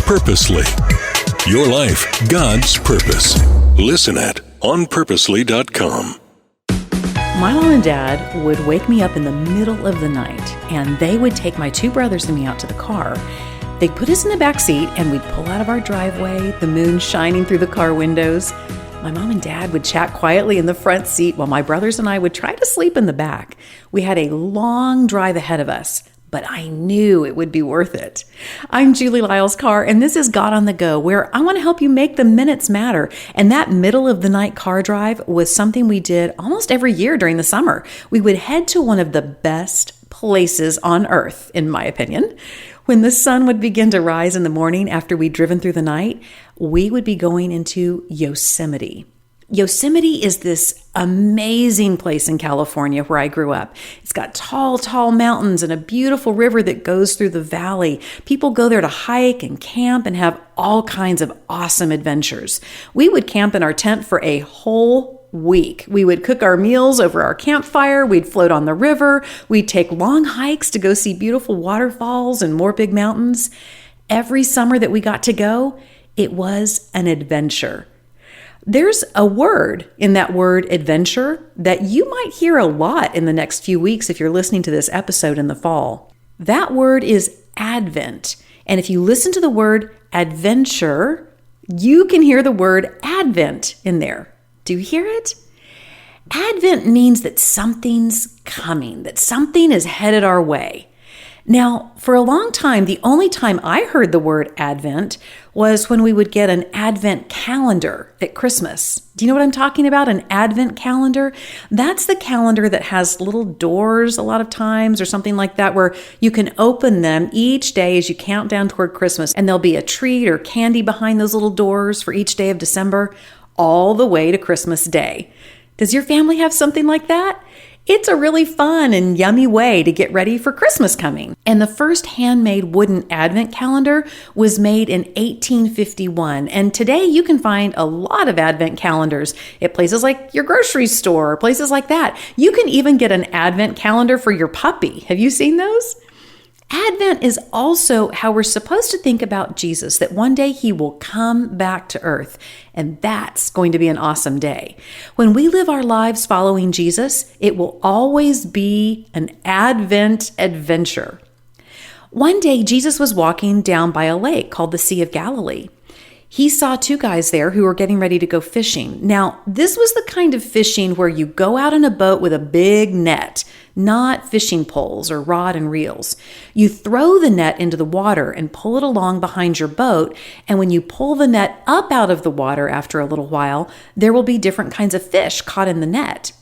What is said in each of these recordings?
Purposely. Your life, God's purpose. Listen at onpurposely.com. My mom and dad would wake me up in the middle of the night, and they would take my two brothers and me out to the car. They'd put us in the back seat, and we'd pull out of our driveway, the moon shining through the car windows. My mom and dad would chat quietly in the front seat while my brothers and I would try to sleep in the back. We had a long drive ahead of us, but I knew it would be worth it. I'm Julie Lyles Carr, and this is God on the Go, where I want to help you make the minutes matter. And that middle of the night car drive was something we did almost every year during the summer. We would head to one of the best places on earth, in my opinion. When the sun would begin to rise in the morning after we'd driven through the night, we would be going into Yosemite. Yosemite is this amazing place in California where I grew up. It's got tall mountains and a beautiful river that goes through the valley. People go there to hike and camp and have all kinds of awesome adventures. We would camp in our tent for a whole week. We would cook our meals over our campfire. We'd float on the river. We'd take long hikes to go see beautiful waterfalls and more big mountains. Every summer that we got to go, it was an adventure. There's a word in that word adventure that you might hear a lot in the next few weeks if you're listening to this episode in the fall. That word is Advent. And if you listen to the word adventure, you can hear the word Advent in there. Do you hear it? Advent means that something's coming, that something is headed our way. Now, for a long time, the only time I heard the word Advent was when we would get an Advent calendar at Christmas. Do you know what I'm talking about? An Advent calendar? That's the calendar that has little doors a lot of times or something like that where you can open them each day as you count down toward Christmas, and there'll be a treat or candy behind those little doors for each day of December, all the way to Christmas Day. Does your family have something like that? It's a really fun and yummy way to get ready for Christmas coming. And the first handmade wooden Advent calendar was made in 1851. And today you can find a lot of Advent calendars at places like your grocery store, places like that. You can even get an Advent calendar for your puppy. Have you seen those? Advent is also how we're supposed to think about Jesus, that one day he will come back to earth, and that's going to be an awesome day. When we live our lives following Jesus, it will always be an Advent adventure. One day, Jesus was walking down by a lake called the Sea of Galilee. He saw two guys there who were getting ready to go fishing. Now, this was the kind of fishing where you go out in a boat with a big net, not fishing poles or rod and reels. You throw the net into the water and pull it along behind your boat, and when you pull the net up out of the water after a little while, there will be different kinds of fish caught in the net.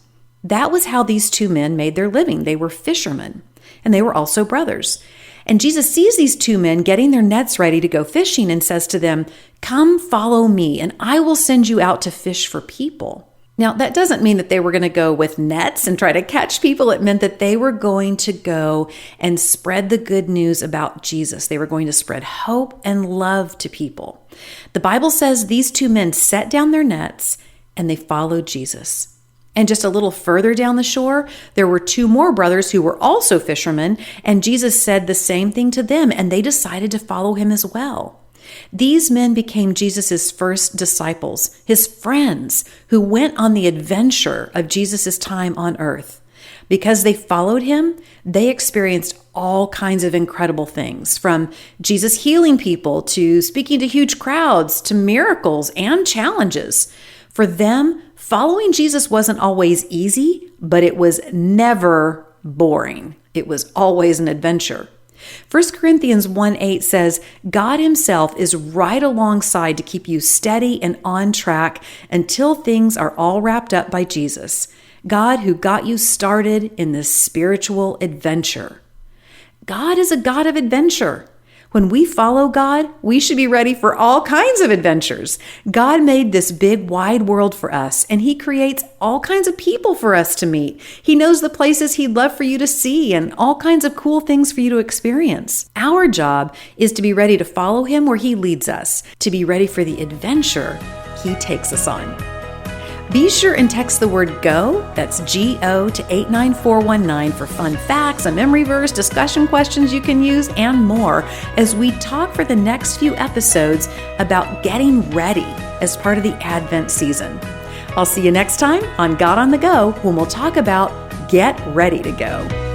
That was how these two men made their living. They were fishermen, and they were also brothers. And Jesus sees these two men getting their nets ready to go fishing and says to them, "Come follow me, and I will send you out to fish for people." Now, that doesn't mean that they were going to go with nets and try to catch people. It meant that they were going to go and spread the good news about Jesus. They were going to spread hope and love to people. The Bible says these two men set down their nets and they followed Jesus. And just a little further down the shore, there were two more brothers who were also fishermen, and Jesus said the same thing to them, and they decided to follow him as well. These men became Jesus' first disciples, his friends, who went on the adventure of Jesus' time on earth. Because they followed him, they experienced all kinds of incredible things, from Jesus healing people to speaking to huge crowds to miracles and challenges. For them, following Jesus wasn't always easy, but it was never boring. It was always an adventure. 1 Corinthians 1:8 says, God himself is right alongside to keep you steady and on track until things are all wrapped up by Jesus, God who got you started in this spiritual adventure. God is a God of adventure. When we follow God, we should be ready for all kinds of adventures. God made this big, wide world for us, and he creates all kinds of people for us to meet. He knows the places he'd love for you to see and all kinds of cool things for you to experience. Our job is to be ready to follow him where he leads us, to be ready for the adventure he takes us on. Be sure and text the word GO, that's G-O, to 89419 for fun facts, a memory verse, discussion questions you can use, and more as we talk for the next few episodes about getting ready as part of the Advent season. I'll see you next time on God on the Go when we'll talk about Get Ready to Go.